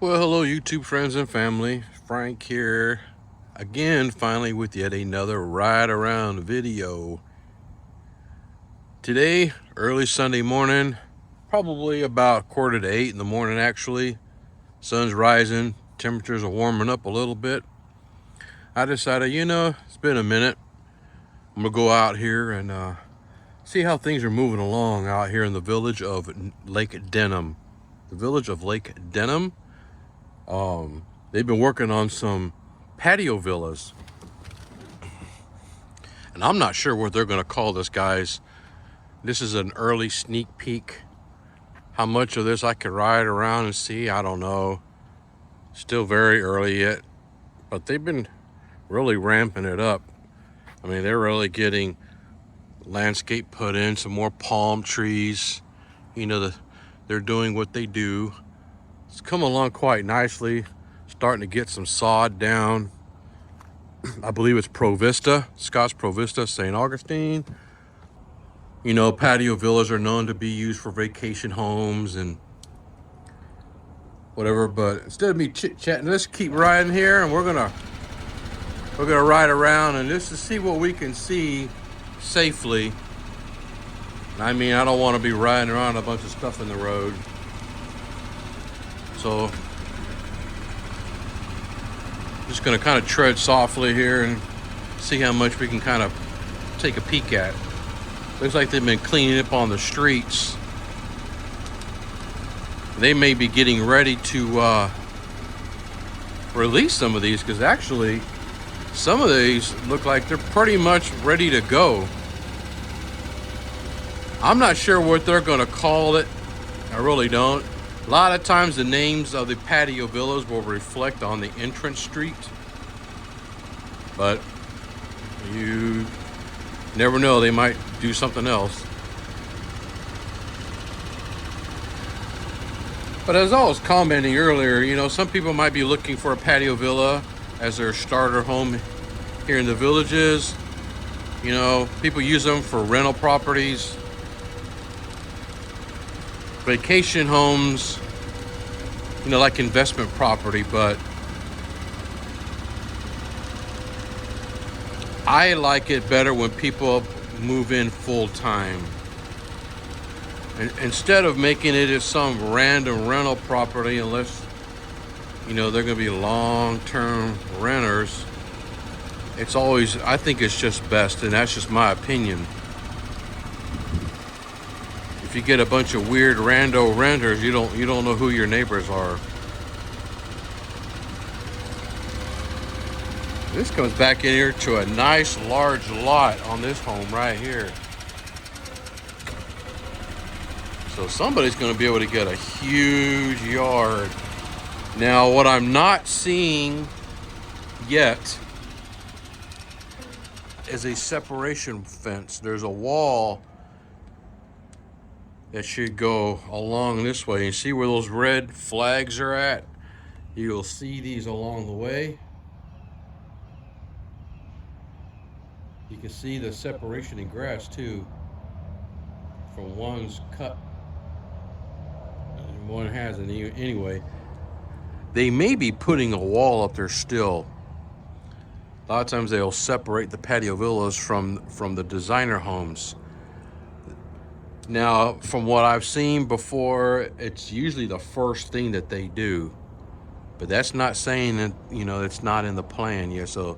Well, hello, YouTube friends and family. Frank here again, finally, with yet another ride around video. Today, early Sunday morning, probably about 7:45 in the morning, actually. Sun's rising, temperatures are warming up a little bit. I decided, it's been a minute. I'm going to go out here and see how things are moving along out here in the village of Lake Denham. The village of Lake Denham. They've been working on some patio villas, and I'm not sure what they're going to call this, guys. This is an early sneak peek. How much of this I could ride around and see, I don't know. Still very early yet, but they've been really ramping it up. I mean, they're really getting landscape put in, some more palm trees. They're doing what they do. It's come along quite nicely. Starting to get some sod down. I believe it's Provista, Scott's Provista, St. Augustine. Patio villas are known to be used for vacation homes and whatever. But instead of me chit-chatting, let's keep riding here, and we're gonna ride around and just to see what we can see safely. I mean, I don't want to be riding around a bunch of stuff in the road. So just going to kind of tread softly here and see how much we can kind of take a peek at. Looks like they've been cleaning up on the streets. They may be getting ready to release some of these, because actually some of these look like they're pretty much ready to go. I'm not sure what they're going to call it. I really don't. A lot of times the names of the patio villas will reflect on the entrance street, but you never know, they might do something else. But as I was commenting earlier, some people might be looking for a patio villa as their starter home here in the villages. People use them for rental properties, vacation homes, like investment property. But I like it better when people move in full time. And instead of making it as some random rental property, unless they're going to be long-term renters, I think it's just best, and that's just my opinion. If you get a bunch of weird rando renters, you don't know who your neighbors are. This comes back in here to a nice large lot on this home right here. So somebody's going to be able to get a huge yard. Now, what I'm not seeing yet is a separation fence. There's a wall that should go along this way. You see where those red flags are at? You'll see these along the way. You can see the separation in grass too, from one's cut and one hasn't. Anyway, they may be putting a wall up there still. A lot of times they'll separate the patio villas from the designer homes. Now, from what I've seen before, it's usually the first thing that they do. But that's not saying that, it's not in the plan yet. So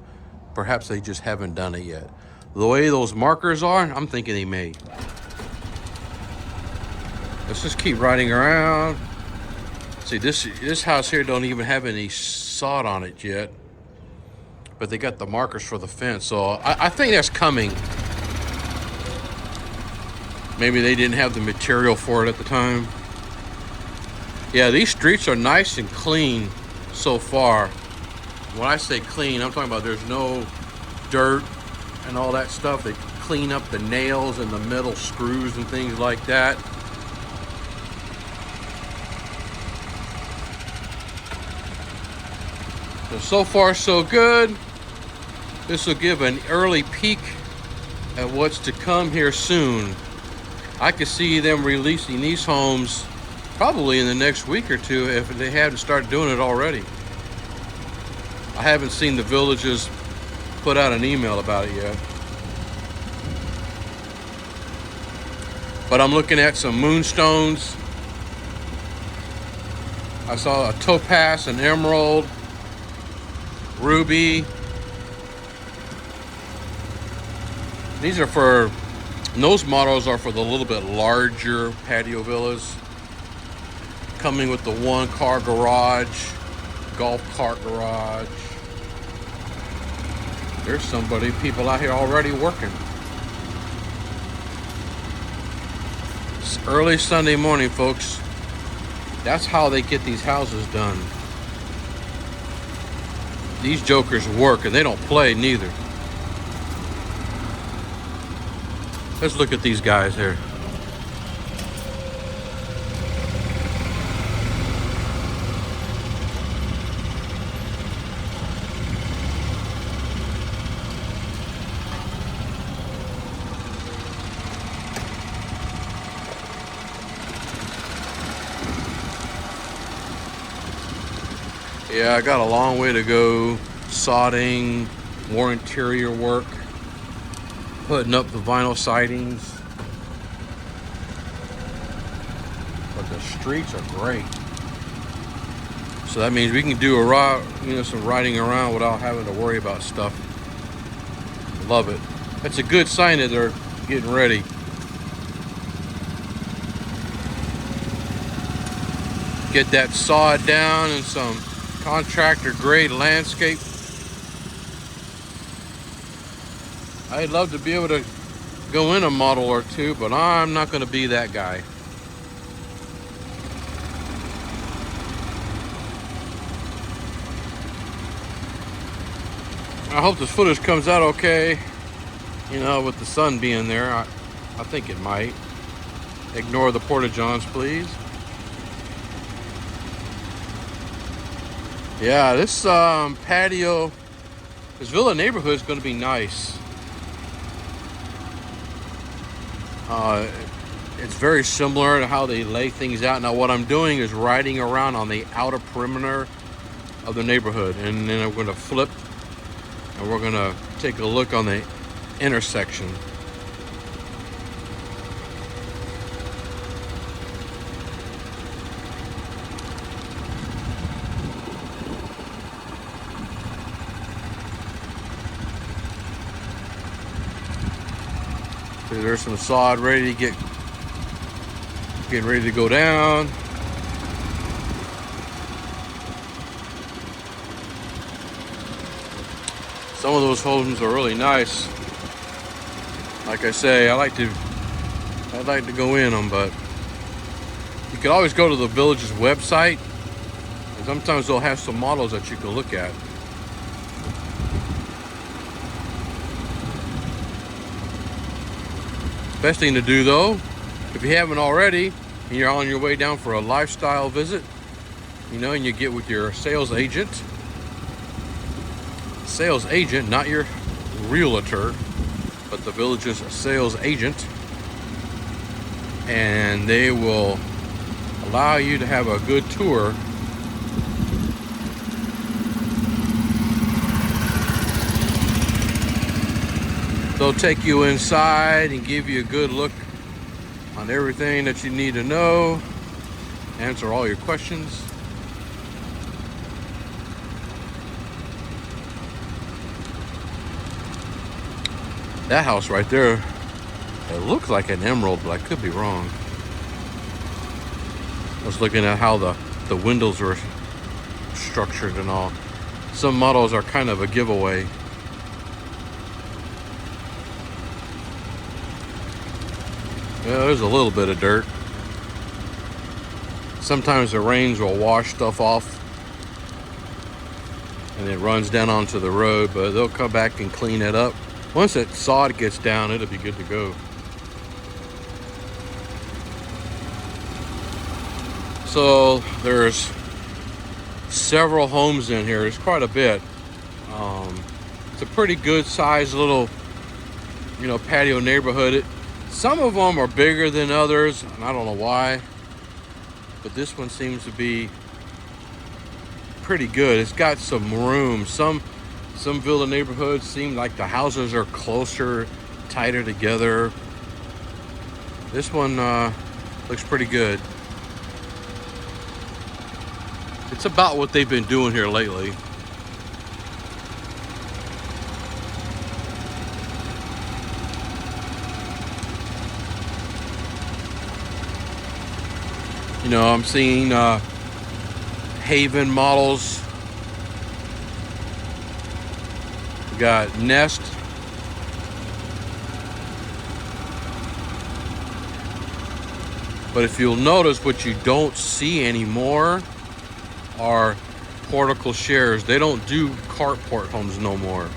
perhaps they just haven't done it yet. The way those markers are, I'm thinking they may. Let's just keep riding around. See, this house here don't even have any sod on it yet. But they got the markers for the fence. So I think that's coming. Maybe they didn't have the material for it at the time. Yeah, these streets are nice and clean so far. When I say clean, I'm talking about there's no dirt and all that stuff. They clean up the nails and the metal screws and things like that. So far, so good. This will give an early peek at what's to come here soon. I could see them releasing these homes probably in the next week or two if they haven't started doing it already. I haven't seen the villages put out an email about it yet. But I'm looking at some moonstones. I saw a topaz, an emerald, ruby. These are for, those models are for the little bit larger patio villas, coming with the 1-car garage, golf cart garage. There's people out here already working. It's early Sunday morning, folks. That's how they get these houses done. These jokers work, and they don't play neither. Let's look at these guys here. Yeah, I got a long way to go. Sodding, more interior work, putting up the vinyl sidings. But the streets are great. So that means we can do some riding around without having to worry about stuff. Love it. That's a good sign that they're getting ready. Get that sod down and some contractor grade landscape. I'd love to be able to go in a model or two, but I'm not going to be that guy. I hope this footage comes out okay. With the sun being there, I think it might. Ignore the porta-johns, please. Yeah, this patio, this villa neighborhood is going to be nice. It's very similar to how they lay things out. Now, what I'm doing is riding around on the outer perimeter of the neighborhood, and then I'm going to flip, and we're going to take a look on the intersection. There's some sod ready to getting ready to go down. Some of those homes are really nice. Like I say, I'd like to go in them, but you can always go to the village's website, and sometimes they'll have some models that you can look at. Best thing to do, though, if you haven't already, and you're on your way down for a lifestyle visit, and you get with your sales agent, not your realtor, but the village's sales agent, and they will allow you to have a good tour. They'll take you inside and give you a good look on everything that you need to know, answer all your questions. That house right there, it looks like an emerald, but I could be wrong. I was looking at how the windows were structured and all. Some models are kind of a giveaway. Yeah, there's a little bit of dirt. Sometimes the rains will wash stuff off and it runs down onto the road, but they'll come back and clean it up. Once that sod gets down, it'll be good to go. So there's several homes in here. It's quite a bit. It's a pretty good sized little, patio neighborhood. Some of them are bigger than others, and I don't know why. but this one seems to be pretty good. It's got some room. Some villa neighborhoods seem like the houses are closer, tighter together. This one looks pretty good. It's about what they've been doing here lately. You know, I'm seeing Haven models. We got Nest. But if you'll notice, what you don't see anymore are portico shares. They don't do carport homes no more.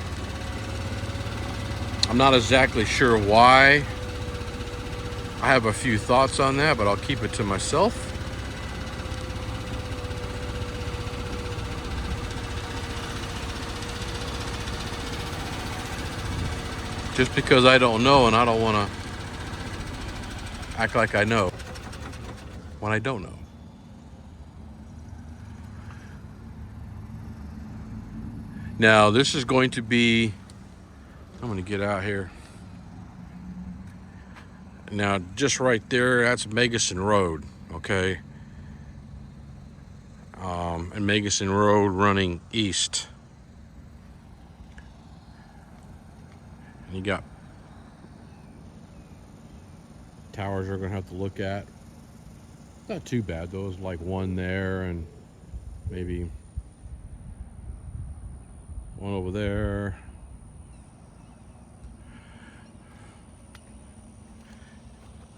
I'm not exactly sure why. I have a few thoughts on that, but I'll keep it to myself. Just because I don't know, and I don't want to act like I know when I don't know. Now, this is going to be, I'm going to get out here. Now, just right there, that's Megason Road, okay? And Megason Road running east. And you got towers you're going to have to look at. Not too bad, though. There's like one there and maybe one over there.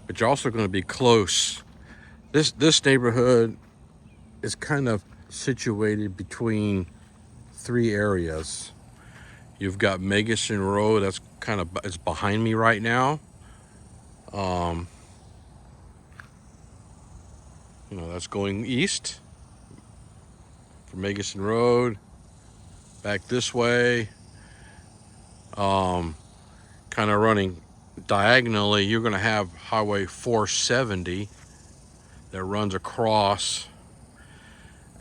But you're also going to be close. This neighborhood is kind of situated between three areas. You've got Megason Road, that's kind of, it's behind me right now. You know, that's going east from Megason Road back this way. Kind of running diagonally, you're going to have Highway 470 that runs across,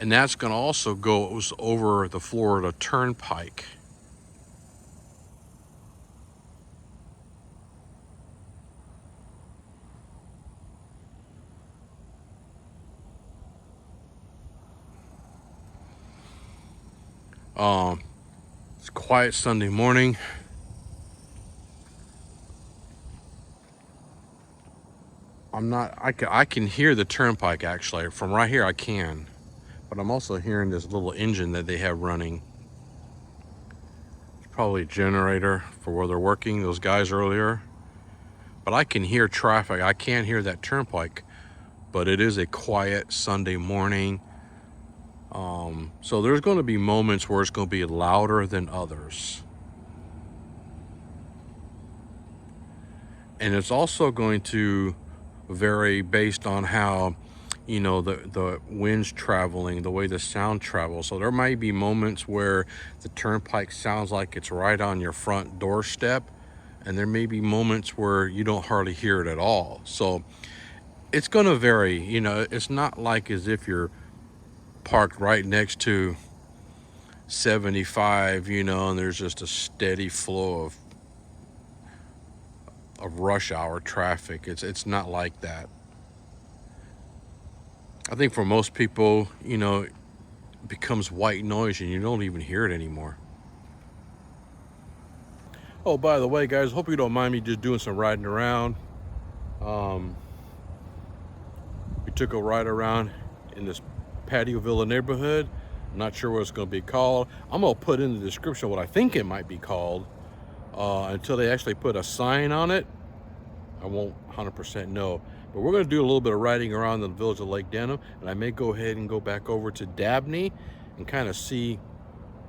and that's going to also go over the Florida Turnpike. It's a quiet Sunday morning. I can hear the turnpike actually. From right here I can. But I'm also hearing this little engine that they have running. It's probably a generator for where they're working, those guys earlier. But I can hear traffic. I can't hear that turnpike. But it is a quiet Sunday morning. So there's going to be moments where it's going to be louder than others. And it's also going to vary based on how, you know, the wind's traveling, the way the sound travels. So there might be moments where the turnpike sounds like it's right on your front doorstep, and there may be moments where you don't hardly hear it at all. So it's going to vary. You know, it's not like as if you're parked right next to 75, you know, and there's just a steady flow of rush hour traffic. It's not like that. I think for most people, you know, it becomes white noise and you don't even hear it anymore. Oh, by the way, guys, hope you don't mind me just doing some riding around. We took a ride around in this Patio Villa neighborhood. I'm not sure what it's going to be called. I'm going to put in the description what I think it might be called. Until they actually put a sign on it, I won't 100% know. But we're going to do a little bit of riding around the village of Lake Denham, and I may go ahead and go back over to Dabney and kind of see,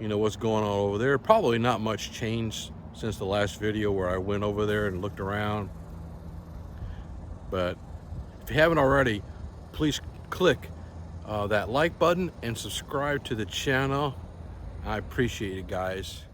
you know, what's going on over there. Probably not much change since the last video where I went over there and looked around. But if you haven't already, please click that like button and subscribe to the channel. I appreciate it, guys.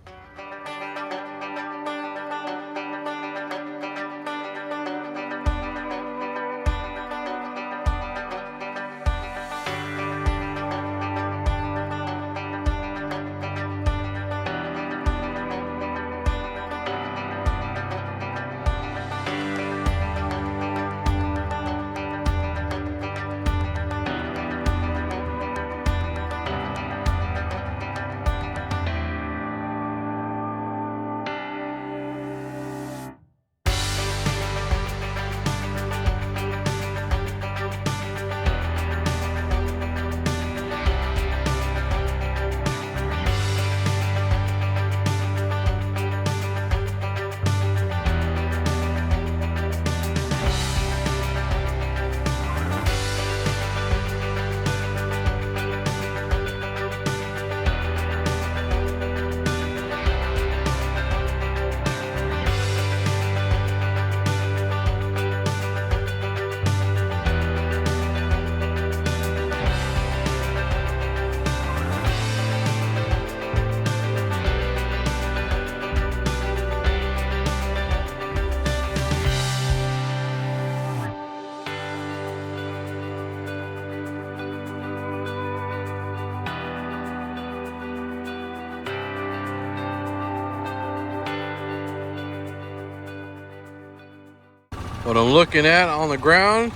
What I'm looking at on the ground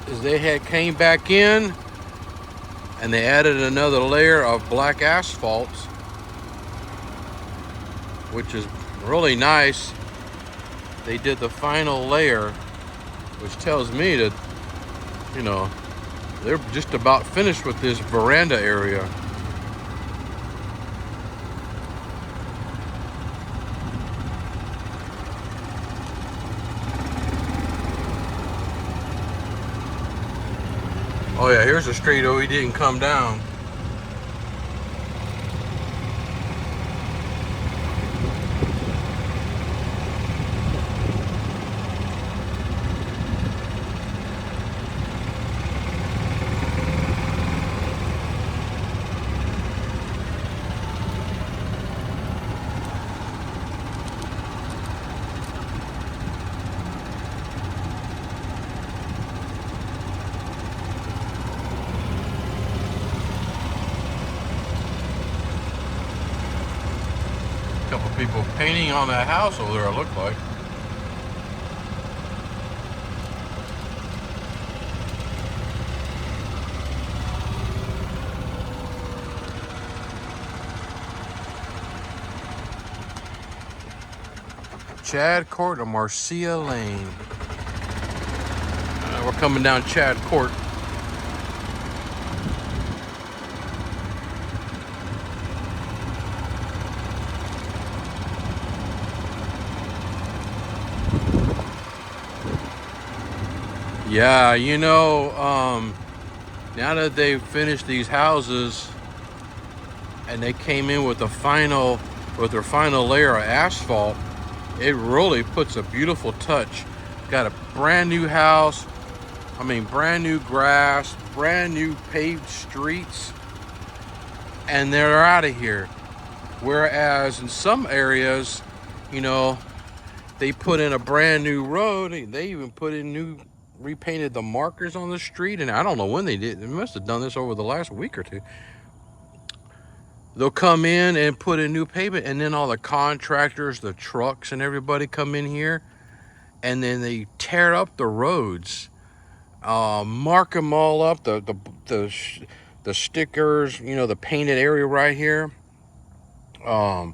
is they had came back in and they added another layer of black asphalt, which is really nice. They did the final layer, which tells me that, you know, they're just about finished with this veranda area. Oh yeah, here's the street oh he didn't come down. Couple people painting on that house over there, it looked like. Chad Court or Marcia Lane. We're coming down Chad Court. Yeah, you know, now that they've finished these houses and they came in with their final layer of asphalt, it really puts a beautiful touch. Got a brand new house, I mean brand new grass, brand new paved streets, and they're out of here. Whereas in some areas, you know, they put in a brand new road. They even put in repainted the markers on the street, and I don't know when they did. They must have done this over the last week or two. They'll come in and put in new pavement, and then all the contractors, the trucks, and everybody come in here, and then they tear up the roads, mark them all up. The stickers, you know, the painted area right here, will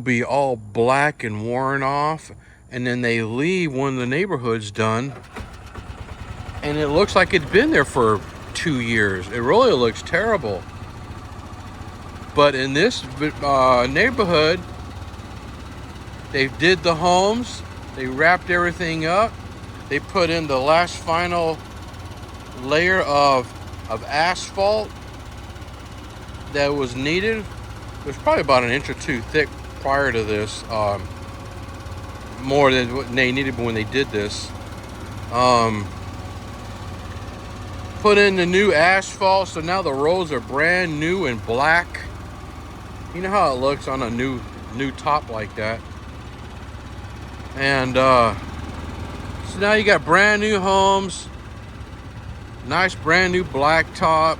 be all black and worn off, and then they leave when the neighborhood's done, and it looks like it's been there for 2 years. It really looks terrible. But in this neighborhood, they did the homes, they wrapped everything up, they put in the last final layer of asphalt that was needed. It was probably about 1 or 2 inches thick prior to this, more than what they needed when they did this. Put in the new asphalt, so now the roads are brand new and black. You know how it looks on a new top like that. And so now you got brand new homes, nice brand new black top,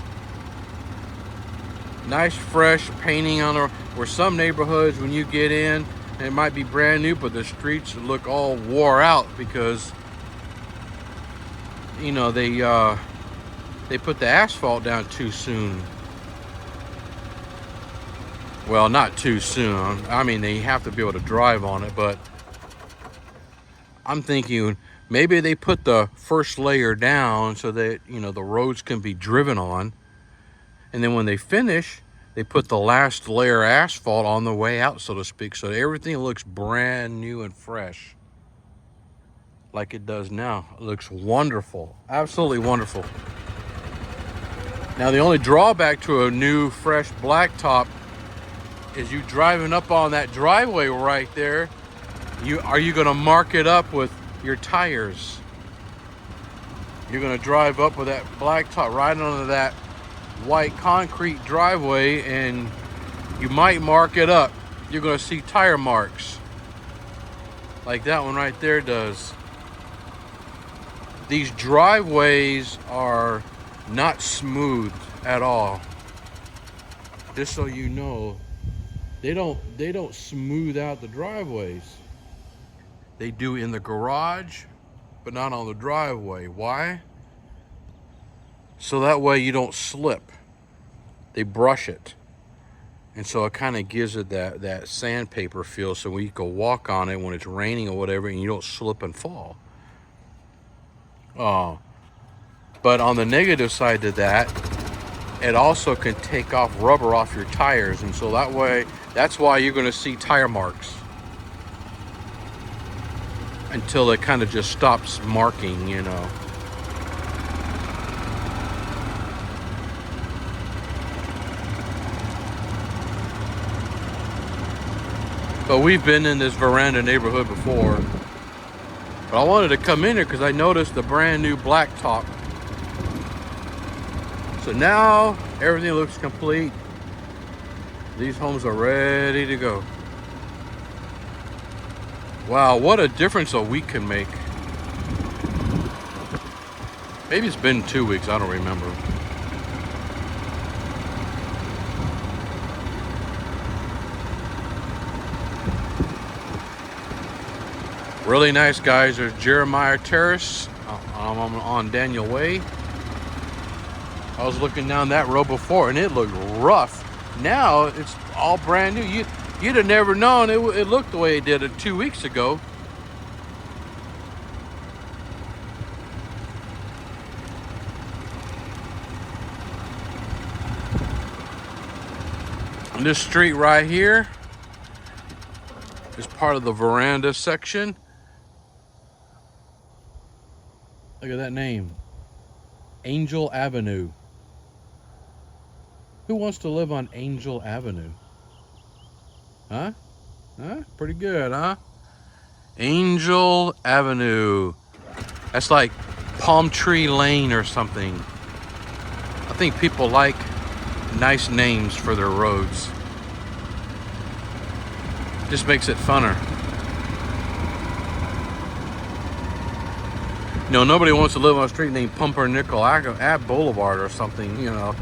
nice fresh painting on the, where some neighborhoods when you get in, it might be brand new, but the streets look all wore out because, you know, they put the asphalt down too soon. Well, not too soon. I mean, they have to be able to drive on it, but I'm thinking maybe they put the first layer down so that, you know, the roads can be driven on. And then when they finish, they put the last layer of asphalt on the way out, so to speak, so everything looks brand new and fresh like it does now. It looks wonderful, absolutely wonderful. Now, the only drawback to a new, fresh blacktop is you driving up on that driveway right there. Are you going to mark it up with your tires? You're going to drive up with that blacktop right onto that white concrete driveway, and you might mark it up. You're going to see tire marks like that one right there does. These driveways are not smooth at all. Just so you know, they don't smooth out the driveways. They do in the garage, but not on the driveway. Why? So that way you don't slip. They brush it. And so it kind of gives it that sandpaper feel, so when you can walk on it when it's raining or whatever, and you don't slip and fall. But on the negative side to that, it also can take off rubber off your tires, and so that way, that's why you're going to see tire marks until it kind of just stops marking, you know. But we've been in this Veranda neighborhood before. But I wanted to come in here because I noticed the brand new blacktop. So now everything looks complete. These homes are ready to go. Wow, what a difference a week can make. Maybe it's been 2 weeks, I don't remember. Really nice, guys. There's Jeremiah Terrace. I'm on Daniel Way. I was looking down that road before and it looked rough. Now it's all brand new. You'd have never known it looked the way it did 2 weeks ago. And this street right here is part of the Veranda section. Look at that name. Angel Avenue. Who wants to live on Angel Avenue? Huh? Huh? Pretty good, huh? Angel Avenue. That's like Palm Tree Lane or something. I think people like nice names for their roads. Just makes it funner. You know, nobody wants to live on a street named Pumpernickel Ave Boulevard or something, you know.